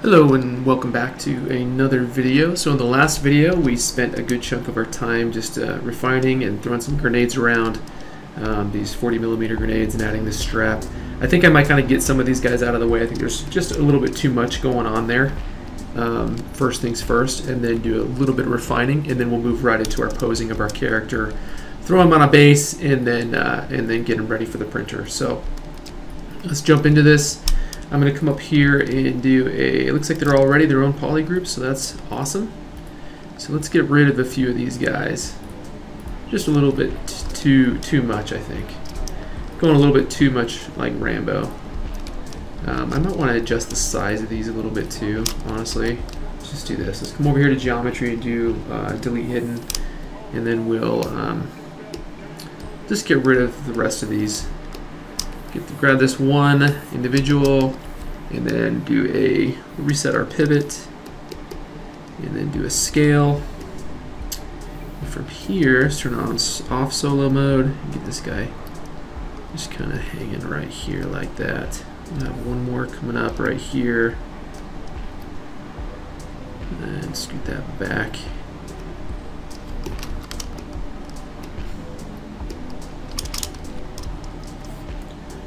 Hello and welcome back to another video. So in the last video we spent a good chunk of our time just refining and throwing some grenades around, these 40mm grenades, and adding this strap. I think I might kind of get some of these guys out of the way. I think there's just a little bit too much going on there. First things first, and then do a little bit of refining, and then we'll move right into our posing of our character, throw him on a base, and then get him ready for the printer. So let's jump into this. I'm going to come up here and do it looks like they're already their own poly groups, so that's awesome. So let's get rid of a few of these guys. Just a little bit too much, I think. Going a little bit too much like Rambo. I might want to adjust the size of these a little bit too, honestly. Let's just do this. Let's come over here to geometry and do delete hidden, and then we'll just get rid of the rest of these. Grab this one individual, and then do a reset our pivot, and then do a scale. And from here, let's turn on off solo mode and get this guy just kind of hanging right here like that. We'll have one more coming up right here, and scoot that back.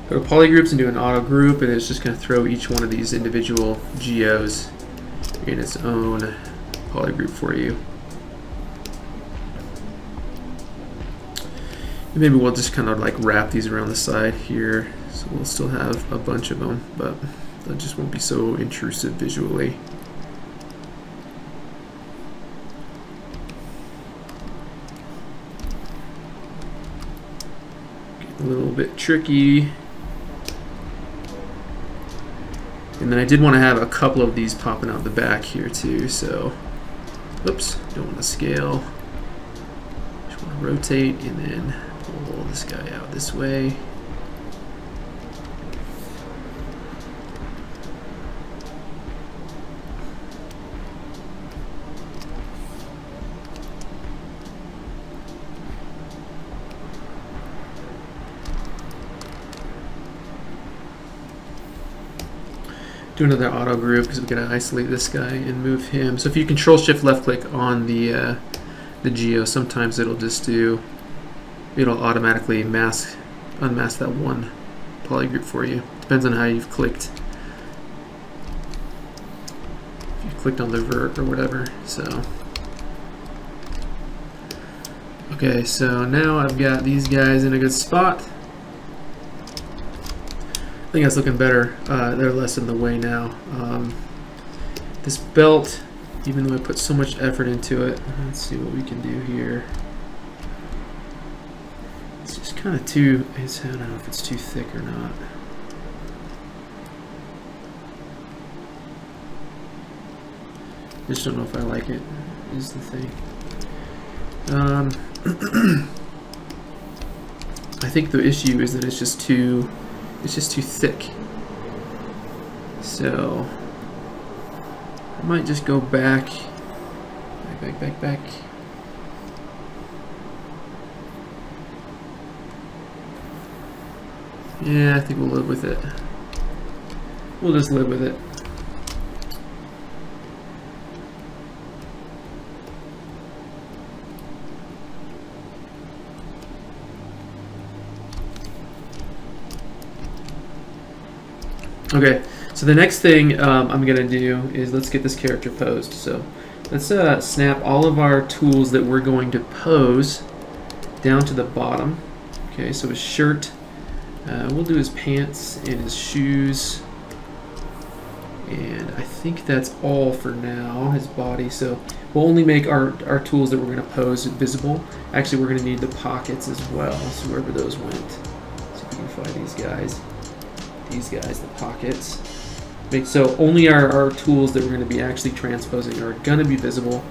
Go to poly groups and do an auto group, and it's just going to throw each one of these individual geos in its own poly group for you. And maybe we'll just kind of like wrap these around the side here, so we'll still have a bunch of them, but that just won't be so intrusive visually. Get a little bit tricky. And then I did want to have a couple of these popping out the back here too, so oops, don't want to scale. Just want to rotate and then pull this guy out this way. Do another auto group because we're going to isolate this guy and move him. So if you control shift left click on the geo, sometimes it'll automatically unmask that one poly group for you. Depends on how you've clicked. If you clicked on the vert or whatever. So okay, so now I've got these guys in a good spot. I think that's looking better. They're less in the way now. This belt, even though I put so much effort into it, let's see what we can do here. It's just kind of too, I don't know if it's too thick or not. I just don't know if I like it, is the thing. I think the issue is that it's just too thick. So I might just go back. Yeah, I think we'll live with it. We'll just live with it. Okay, so the next thing I'm going to do is let's get this character posed. So let's snap all of our tools that we're going to pose down to the bottom. Okay, so his shirt, we'll do his pants and his shoes, and I think that's all for now, his body. So we'll only make our tools that we're going to pose visible. Actually, we're going to need the pockets as well, so wherever those went. See if we can find these guys. The pockets. So only our tools that we're going to be actually transposing are going to be visible,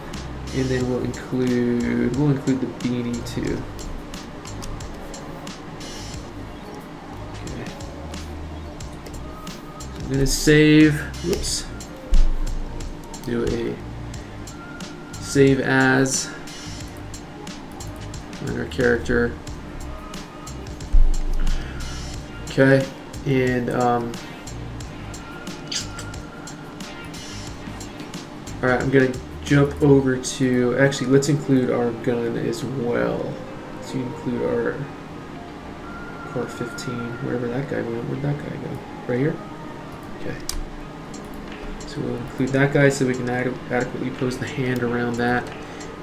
and then we'll include the beanie too. Okay. So I'm going to save. Whoops. Do a save as on our character. Okay. And Alright, I'm going to jump over to, actually let's include our gun as well. So you include our Part 15, wherever that guy went. Where'd that guy go? Right here? Okay. So we'll include that guy so we can adequately pose the hand around that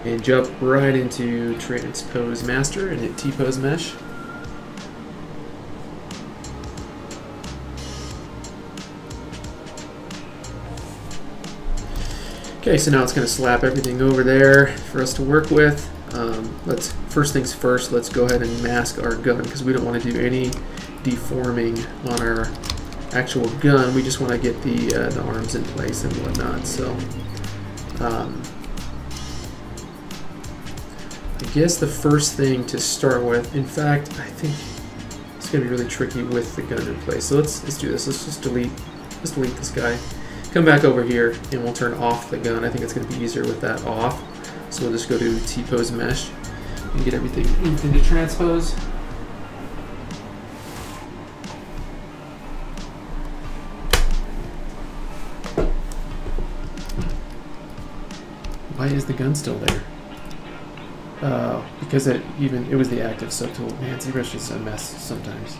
and jump right into Transpose Master and hit T-Pose Mesh. Okay, so now it's going to slap everything over there for us to work with. First things first, let's go ahead and mask our gun because we don't want to do any deforming on our actual gun. We just want to get the arms in place and whatnot. So I guess the first thing to start with, in fact, I think it's going to be really tricky with the gun in place. So let's do this. Let's just delete this guy. Come back over here and we'll turn off the gun. I think it's going to be easier with that off. So we'll just go to T-Pose Mesh and get everything into transpose. Why is the gun still there? Because it was the active subtool. Man, Zbrush is a mess sometimes.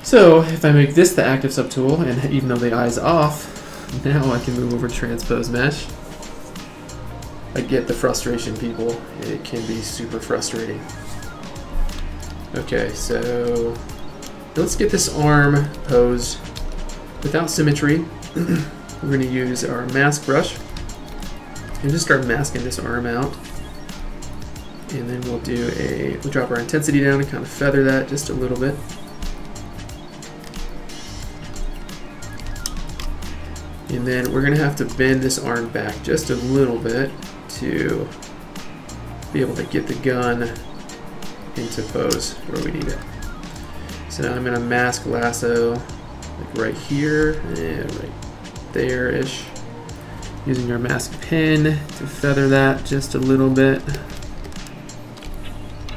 So if I make this the active subtool, and even though the eye's off, now I can move over to Transpose Mesh. I get the frustration, people. It can be super frustrating. Okay, so let's get this arm posed without symmetry. We're going to use our mask brush and just start masking this arm out. And then we'll drop our intensity down and kind of feather that just a little bit. And then we're going to have to bend this arm back just a little bit to be able to get the gun into pose where we need it. So now I'm going to mask lasso like right here and right there-ish, using our mask pen to feather that just a little bit.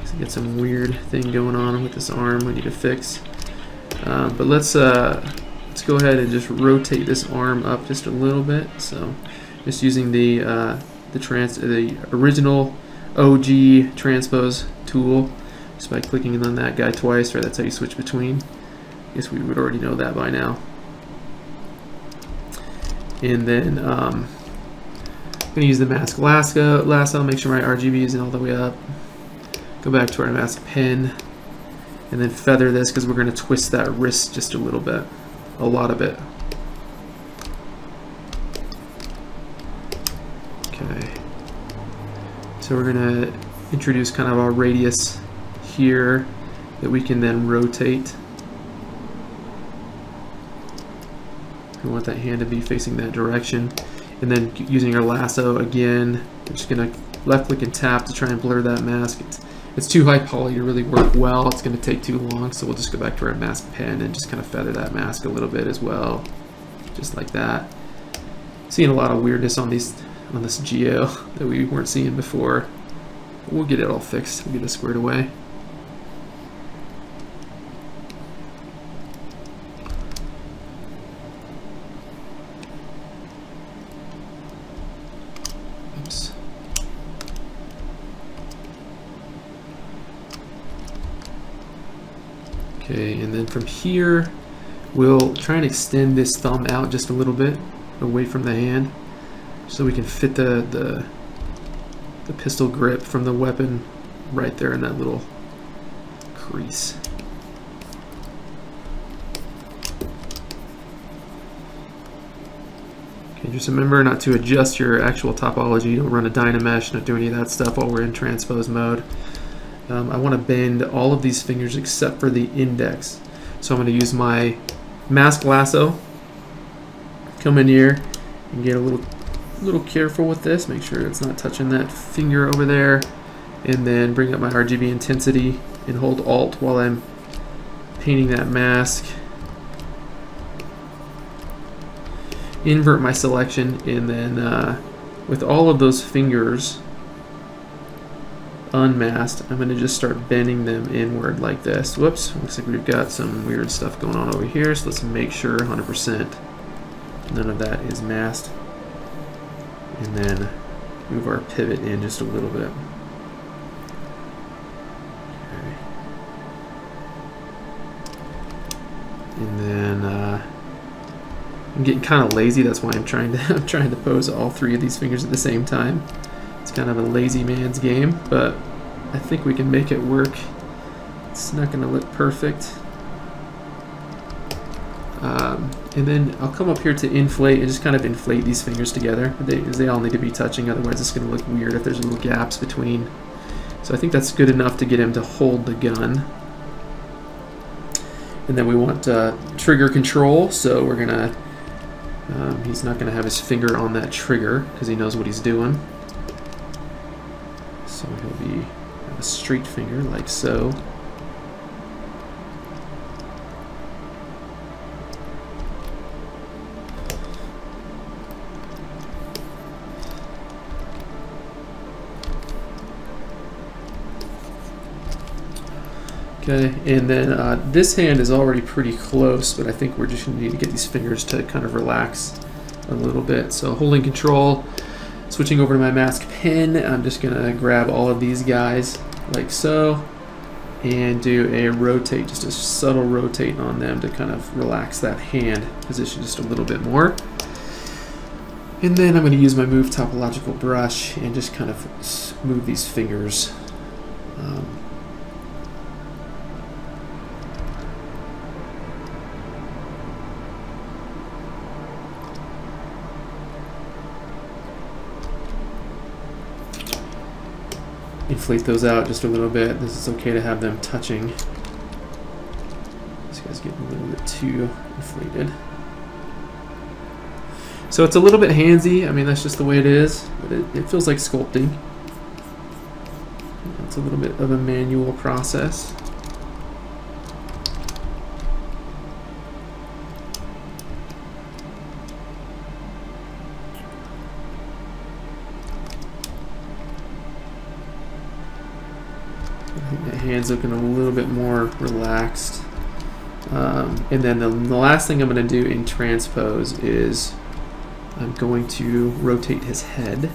So get some weird thing going on with this arm we need to fix. But let's go ahead and just rotate this arm up just a little bit. So just using the original OG transpose tool, just by clicking on that guy twice, or that's how you switch between. I guess we would already know that by now. And then I'm going to use the mask lasso, make sure my RGB isn't all the way up. Go back to our mask pen, and then feather this because we're going to twist that wrist just a little bit. A lot of it. Okay. So we're going to introduce kind of our radius here that we can then rotate. We want that hand to be facing that direction. And then using our lasso again, we're just going to left click and tap to try and blur that mask. It's too high poly to really work well. It's going to take too long, so we'll just go back to our mask pen and just kind of feather that mask a little bit as well, just like that. Seeing a lot of weirdness on this geo that we weren't seeing before. We'll get it all fixed. We'll get it squared away. Oops. Okay, and then from here, we'll try and extend this thumb out just a little bit away from the hand so we can fit the pistol grip from the weapon right there in that little crease. Okay, just remember not to adjust your actual topology. Don't run a Dynamesh, don't do any of that stuff while we're in transpose mode. I want to bend all of these fingers except for the index. So I'm going to use my mask lasso, come in here and get a little careful with this, make sure it's not touching that finger over there, and then bring up my RGB intensity and hold Alt while I'm painting that mask. Invert my selection, and then with all of those fingers unmasked, I'm going to just start bending them inward like this. Whoops, looks like we've got some weird stuff going on over here, so let's make sure 100% none of that is masked. and then move our pivot in just a little bit. Okay. And then I'm getting kind of lazy. That's why I'm trying to pose all three of these fingers at the same time. It's kind of a lazy man's game, but I think we can make it work. It's not going to look perfect. And then I'll come up here to inflate and just kind of inflate these fingers together. They all need to be touching, otherwise it's going to look weird if there's little gaps between. So I think that's good enough to get him to hold the gun. And then we want trigger control, so we're going to, he's not going to have his finger on that trigger because he knows what he's doing. So he'll be a straight finger like so. Okay, and then this hand is already pretty close, but I think we're just going to need to get these fingers to kind of relax a little bit. So holding control, switching over to my mask pen, I'm just going to grab all of these guys like so and do a rotate, just a subtle rotate on them to kind of relax that hand position just a little bit more. And then I'm going to use my move topological brush and just kind of move these fingers. Inflate those out just a little bit. This is okay to have them touching. This guy's getting a little bit too inflated. So it's a little bit handsy. I mean, that's just the way it is, but it feels like sculpting. It's a little bit of a manual process. The hand's looking a little bit more relaxed. And then the last thing I'm going to do in transpose is I'm going to rotate his head.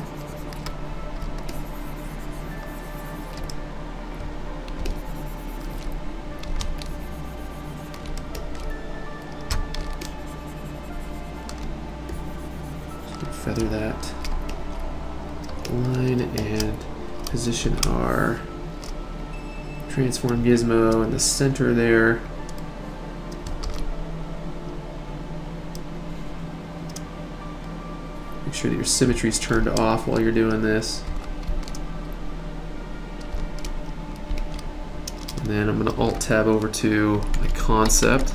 Feather that line and position our transform gizmo in the center there. Make sure that your symmetry is turned off while you're doing this. And then I'm going to Alt-Tab over to my concept.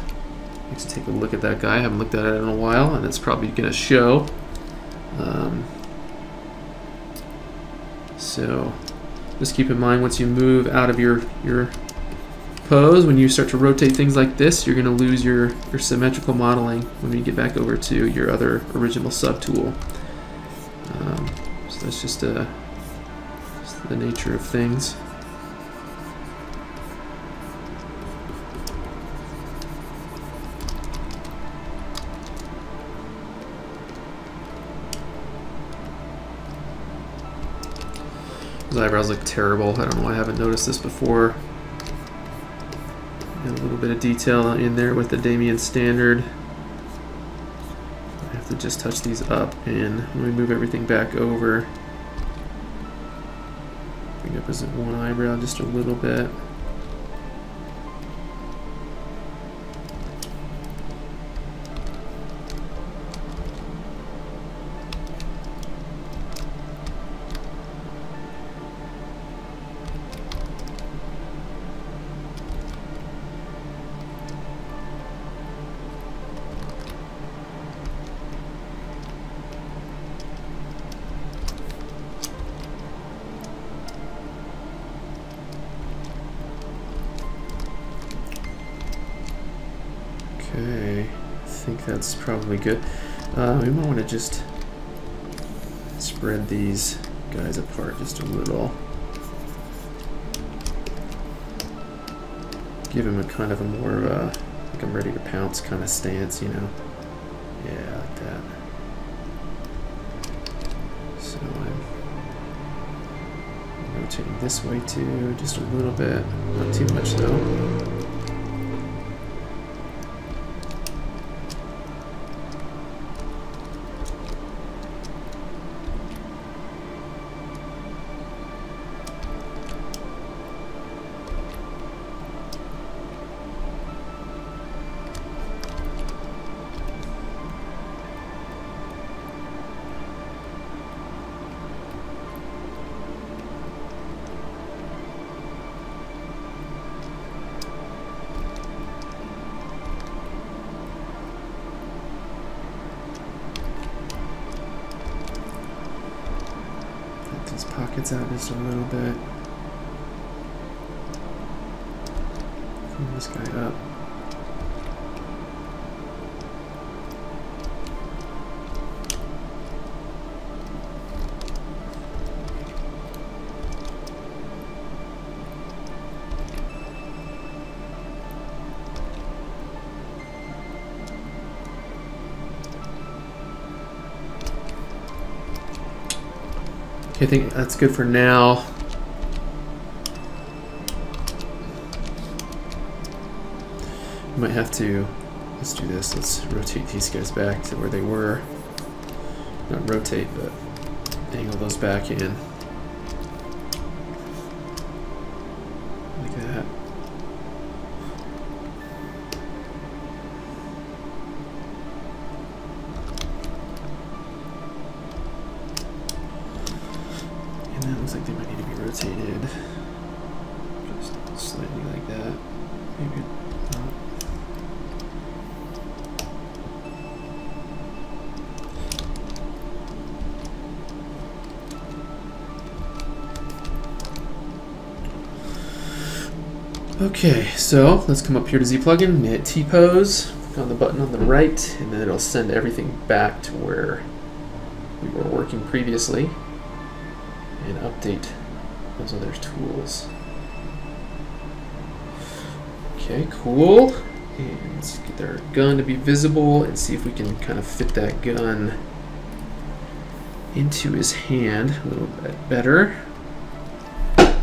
Let's take a look at that guy. I haven't looked at it in a while, and it's probably going to show. So just keep in mind, once you move out of your pose, when you start to rotate things like this, you're going to lose your symmetrical modeling when you get back over to your other original subtool. So that's just the nature of things. His eyebrows look terrible. I don't know why I haven't noticed this before. Got a little bit of detail in there with the Damien standard. I have to just touch these up, and when we move everything back over, bring up his one eyebrow just a little bit. Okay, I think that's probably good. We might want to just spread these guys apart just a little. Give him a kind of a more like I'm ready to pounce kind of stance, you know? Yeah, like that. I'm rotating this way too, just a little bit, not too much though. These pockets out just a little bit. Clean this guy up. Okay, I think that's good for now. Might have to, let's do this, let's rotate these guys back to where they were. Not rotate, but angle those back in. Like that. Looks like they might need to be rotated just slightly like that. Maybe not. Okay, so let's come up here to Z plugin, hit T pose, click on the button on the right, and then it'll send everything back to where we were working previously. And update those other tools. Okay, cool. And let's get our gun to be visible and see if we can kind of fit that gun into his hand a little bit better. Get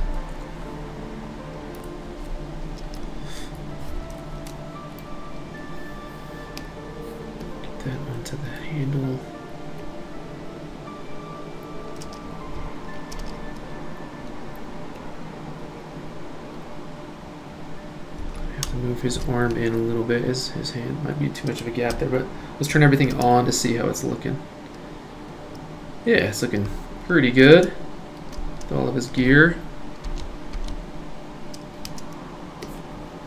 that onto the handle. Move his arm in a little bit. His hand might be too much of a gap there, but let's turn everything on to see how it's looking. Yeah, it's looking pretty good with all of his gear.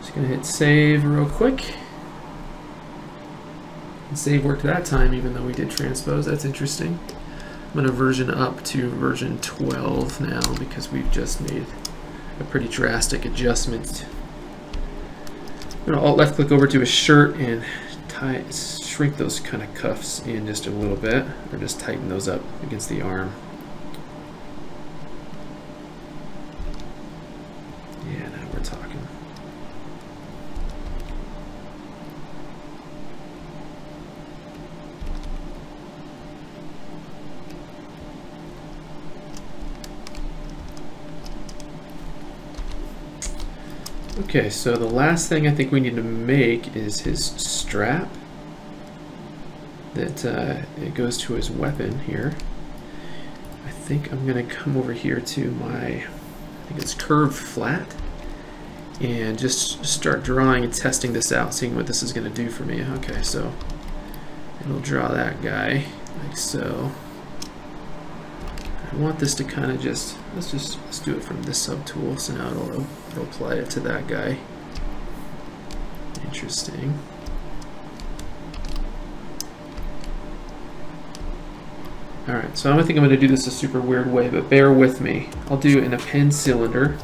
Just gonna hit save real quick. And save worked that time, even though we did transpose. That's interesting. I'm gonna version up to version 12 now because we've just made a pretty drastic adjustment. I'm going to alt left click over to his shirt and shrink those kind of cuffs in just a little bit, or just tighten those up against the arm. Yeah, now we're talking. Okay, so the last thing I think we need to make is his strap that it goes to his weapon here. I think I'm going to come over here to my, I think it's curved flat, and just start drawing and testing this out, seeing what this is going to do for me. Okay, so it'll draw that guy like so. I want this to kind of just, let's do it from this subtool, so now it'll apply it to that guy. Interesting. Alright, so I think I'm going to do this a super weird way, but bear with me. I'll do an append cylinder,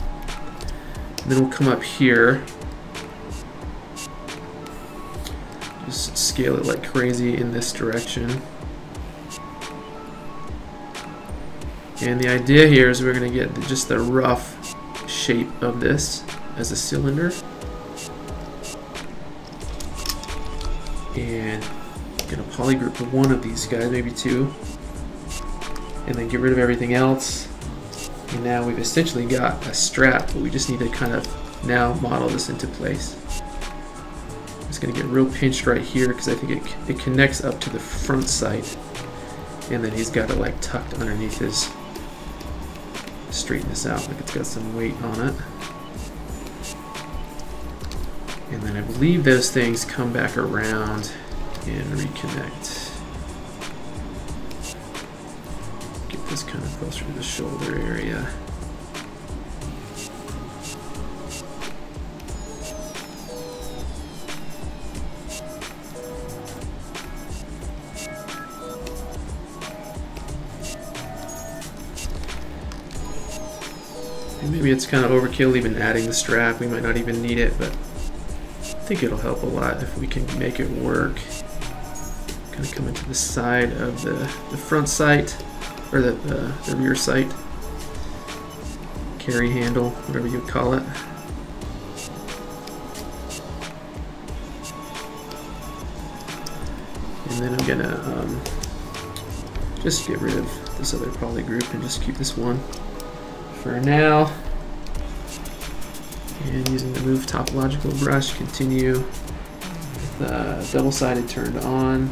and then we'll come up here. Just scale it like crazy in this direction. And the idea here is we're going to get just the rough shape of this as a cylinder. And I'm going to polygroup one of these guys, maybe two. and then get rid of everything else. And now we've essentially got a strap, but we just need to kind of now model this into place. It's going to get real pinched right here because I think it connects up to the front sight, and then he's got it like tucked underneath his. Straighten this out like it's got some weight on it. And then I believe those things come back around and reconnect. Get this kind of closer to the shoulder area. And maybe it's kind of overkill even adding the strap. We might not even need it, but I think it'll help a lot if we can make it work. Kind of come into the side of the front sight, or the rear sight. Carry handle, whatever you would call it. And then I'm gonna just get rid of this other poly group and just keep this one for now. And using the move topological brush, continue with double-sided turned on.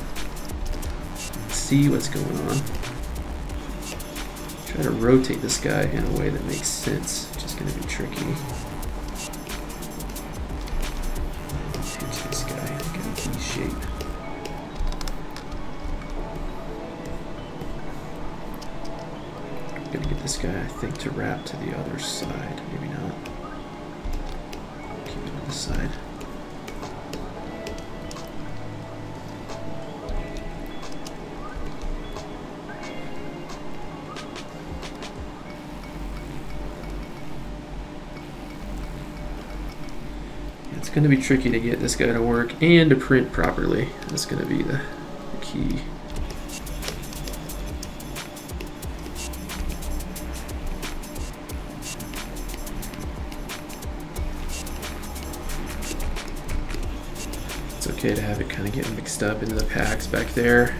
See what's going on. Try to rotate this guy in a way that makes sense, which is going to be tricky. Pinch this guy, get a key shape. I'm going to get this guy, I think, to wrap to the other side. Maybe not. Keep it on the side. It's going to be tricky to get this guy to work and to print properly. That's going to be the key. It's okay to have it kind of get mixed up into the packs back there.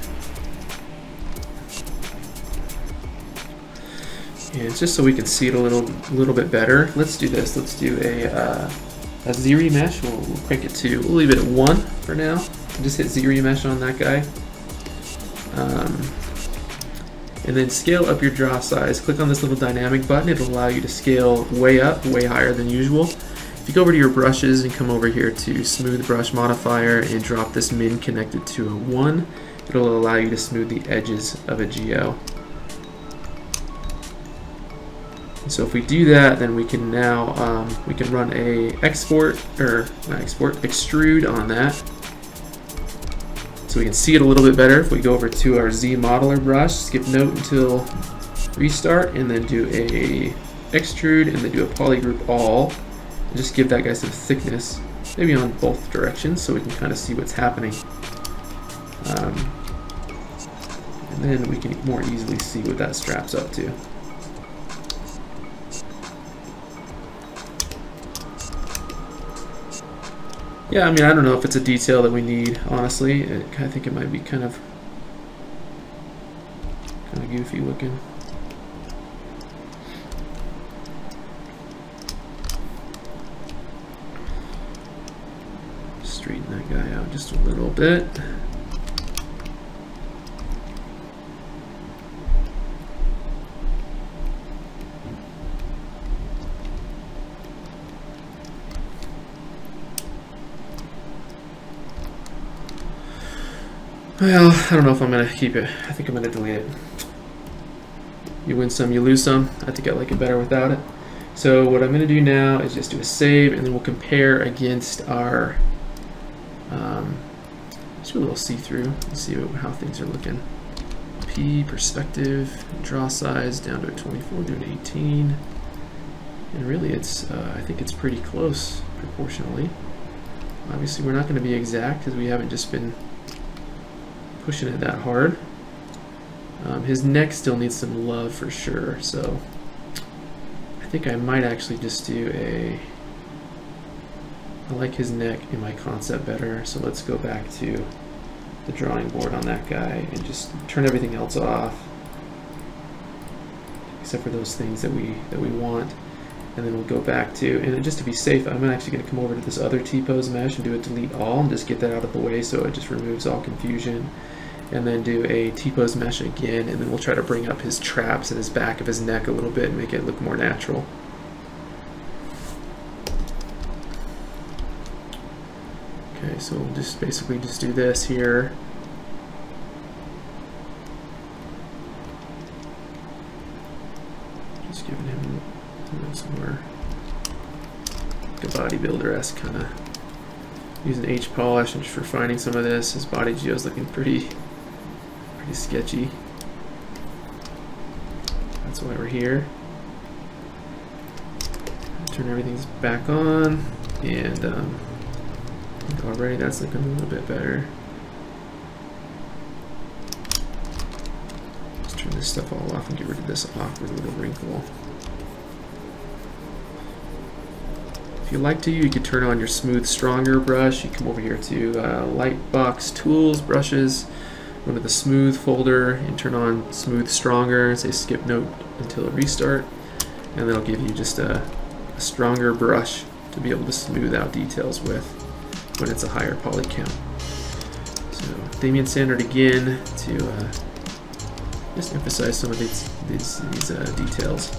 And it's just so we can see it a little bit better. Let's do this. Let's do a Z-remesh. We'll crank it to, we'll leave it at 1 for now. Just hit Z-remesh on that guy. And then scale up your draw size. Click on this little dynamic button. It'll allow you to scale way up, way higher than usual. If you go over to your brushes and come over here to smooth brush modifier and drop this min connected to a 1, it'll allow you to smooth the edges of a geo. So if we do that, then we can now we can run a extrude on that, so we can see it a little bit better. If we go over to our Z modeler brush, skip note until restart, and then do a extrude, and then do a polygroup all, and just give that guy some thickness, maybe on both directions, so we can kind of see what's happening. And then we can more easily see what that strap's up to. Yeah, I mean, I don't know if it's a detail that we need, honestly. I think it might be kind of goofy looking. Straighten that guy out just a little bit. Well, I don't know if I'm going to keep it. I think I'm going to delete it. You win some, you lose some. I think I like it better without it. So what I'm going to do now is just do a save, and then we'll compare against our, just do a little see-through and see how things are looking. P, perspective, draw size down to a 24, do an 18. And really it's, I think it's pretty close proportionally. Obviously we're not going to be exact because we haven't just been pushing it that hard. His neck still needs some love for sure, so I think I might actually just do I like his neck in my concept better, so let's go back to the drawing board on that guy and just turn everything else off. except for those things that we want. And then we'll go back to, and just to be safe, I'm actually going to come over to this other T-pose mesh and do a delete all and just get that out of the way so it just removes all confusion. And then do a T-pose mesh again, and then we'll try to bring up his traps and his back of his neck a little bit and make it look more natural. Okay, so we'll just basically just do this here. Just giving him some more like a bodybuilder-esque kind of, using H polish and just refining some of this. His body geo is looking pretty sketchy. That's why we're here. Turn everything back on, and already that's looking a little bit better. Let's turn this stuff all off and get rid of this awkward little wrinkle. If you like to, you could turn on your Smooth Stronger brush. You come over here to Lightbox Tools, Brushes, go to the Smooth folder and turn on Smooth Stronger, say skip note until a restart, and that'll give you just a stronger brush to be able to smooth out details with when it's a higher poly count. So Damien Standard again to just emphasize some of these details.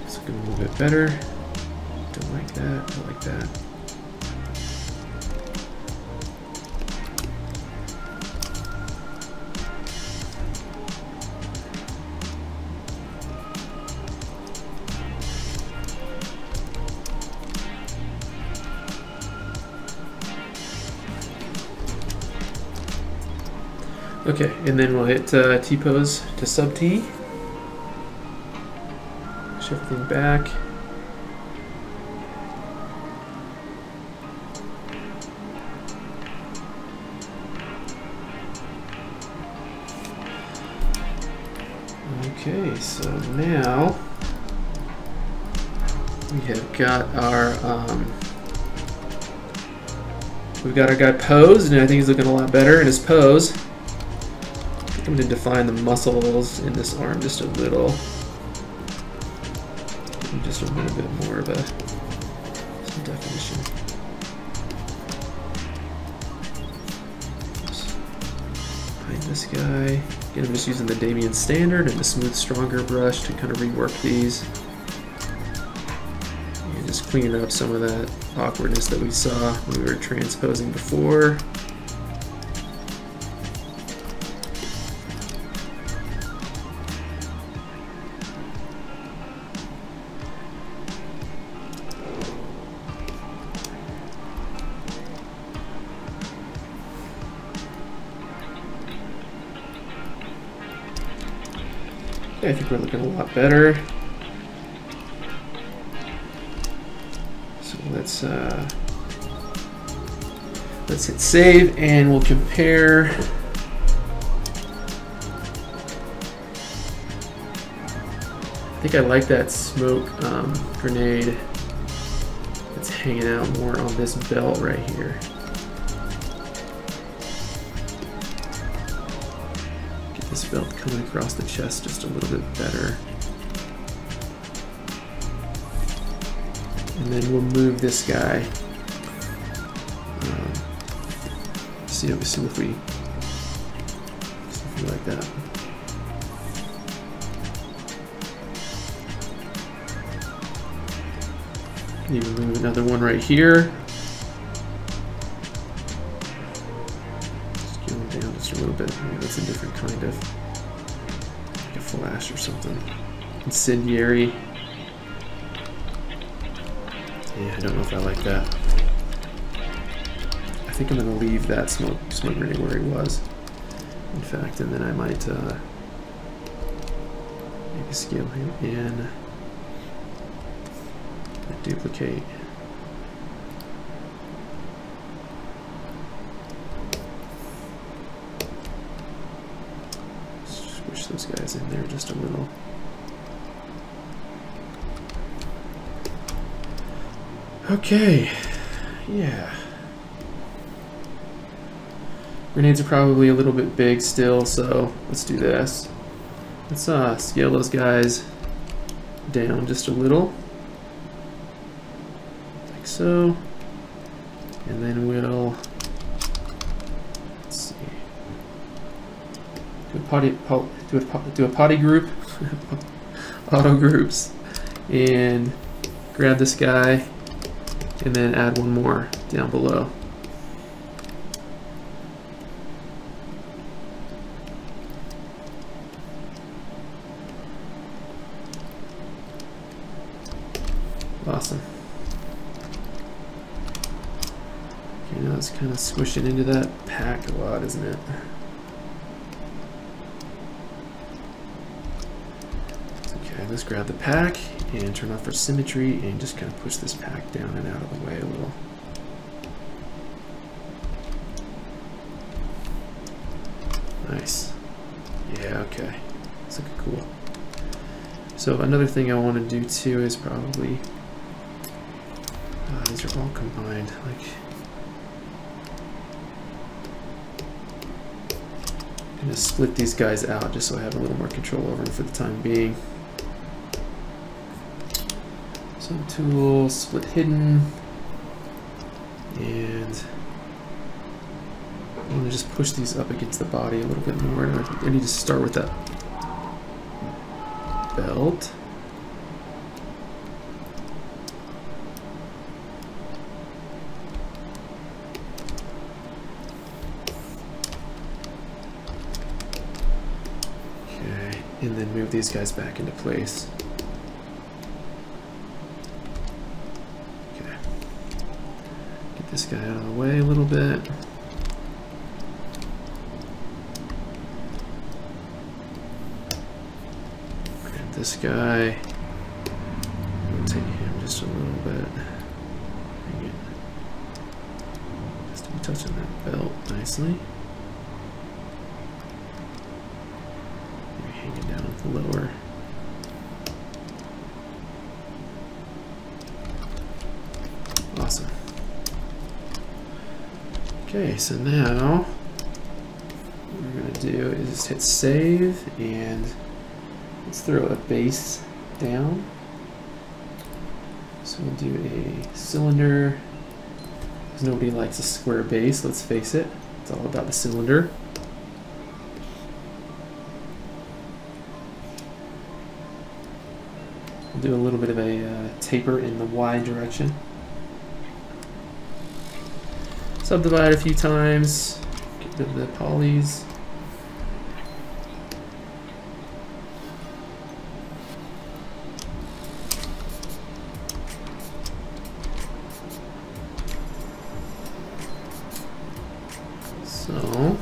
It's looking a little bit better. Don't like that. I like that. Okay, and then we'll hit T-pose to sub-T. Push everything back. Okay, so now we have got our we've got our guy posed, and I think he's looking a lot better in his pose. I'm going to define the muscles in this arm just a little. Just a little bit more of some definition. Just hide this guy. Again, I'm just using the Damien Standard and the Smooth Stronger brush to kind of rework these. And just cleaning up some of that awkwardness that we saw when we were transposing before. I think we're looking a lot better. So let's hit save, and we'll compare. I think I like that smoke grenade that's hanging out more on this belt right here. This belt coming across the chest just a little bit better. And then we'll move this guy. See if we like that. Even move another one right here. Down just a little bit. Maybe that's a different kind of, like a flash or something. Incendiary. Yeah, I don't know if I like that. I think I'm gonna leave that smoke grenade where he was. In fact, and then I might maybe scale him in. Duplicate. Push those guys in there just a little. Okay, yeah. Grenades are probably a little bit big still, so let's do this. Let's scale those guys down just a little, like so. And then we'll, let's see, do a potty group, auto groups, and grab this guy, and then add one more down below. Awesome. Okay, now it's kind of squishing into that pack a lot, isn't it? Okay, let's grab the pack and turn off our symmetry and just kind of push this pack down and out of the way a little. Nice. Yeah, okay. It's looking cool. So another thing I want to do too is probably, these are all combined, like, I'm going to split these guys out just so I have a little more control over them for the time being. So tool, split hidden, and I'm going to just push these up against the body a little bit more. I need to start with that belt. Okay, and then move these guys back into place. Okay, get this guy out of the way a little bit. This guy, rotate him just a little bit. Hang it. Has to be touching that belt nicely. Maybe hang it down with the lower. Awesome. Okay, so now what we're going to do is just hit save and let's throw a base down. So we'll do a cylinder. Because nobody likes a square base, let's face it. It's all about the cylinder. We'll do a little bit of a taper in the Y direction. Subdivide a few times, get rid of the polys. So,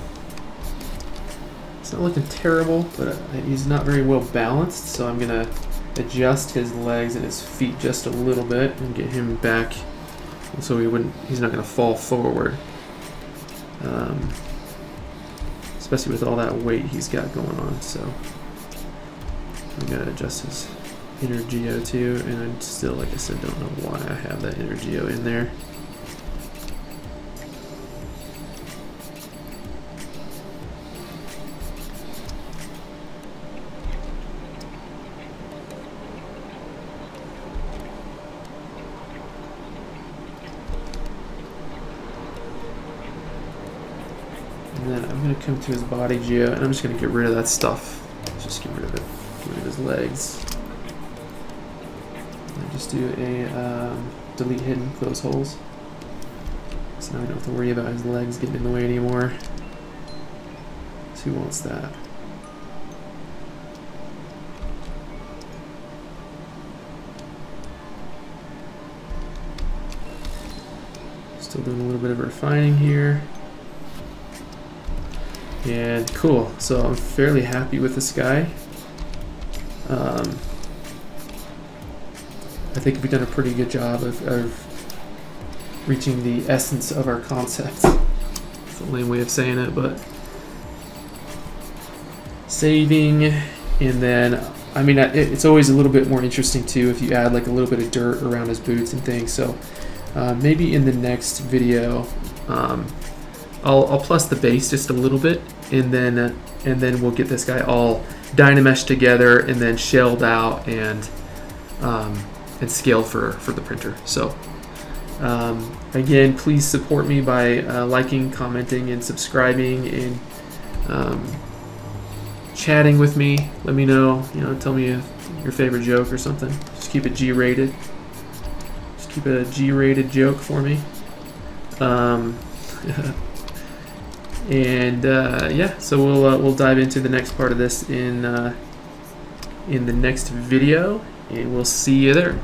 it's not looking terrible, but he's not very well balanced, so I'm gonna adjust his legs and his feet just a little bit and get him back so he's not gonna fall forward. Especially with all that weight he's got going on, so I'm gonna adjust his inner geo too, and I still, like I said, don't know why I have that inner geo in there. And then I'm going to come to his body geo, and I'm just going to get rid of that stuff. Let's just get rid of it. Get rid of his legs. And just do a delete hidden, close holes. So now I don't have to worry about his legs getting in the way anymore. So who wants that? Still doing a little bit of refining here. And cool, so I'm fairly happy with this guy. I think we've done a pretty good job of reaching the essence of our concept. It's a lame way of saying it, but saving, and then, I mean, it's always a little bit more interesting too if you add like a little bit of dirt around his boots and things. So maybe in the next video, I'll plus the base just a little bit, and then we'll get this guy all Dynamesh together and then shelled out and scaled for the printer. So again, please support me by liking, commenting, and subscribing, and chatting with me. Let me know, tell me your favorite joke or something. Just keep it G-rated. Just keep it a G-rated joke for me. And yeah, so we'll dive into the next part of this in the next video, and we'll see you there.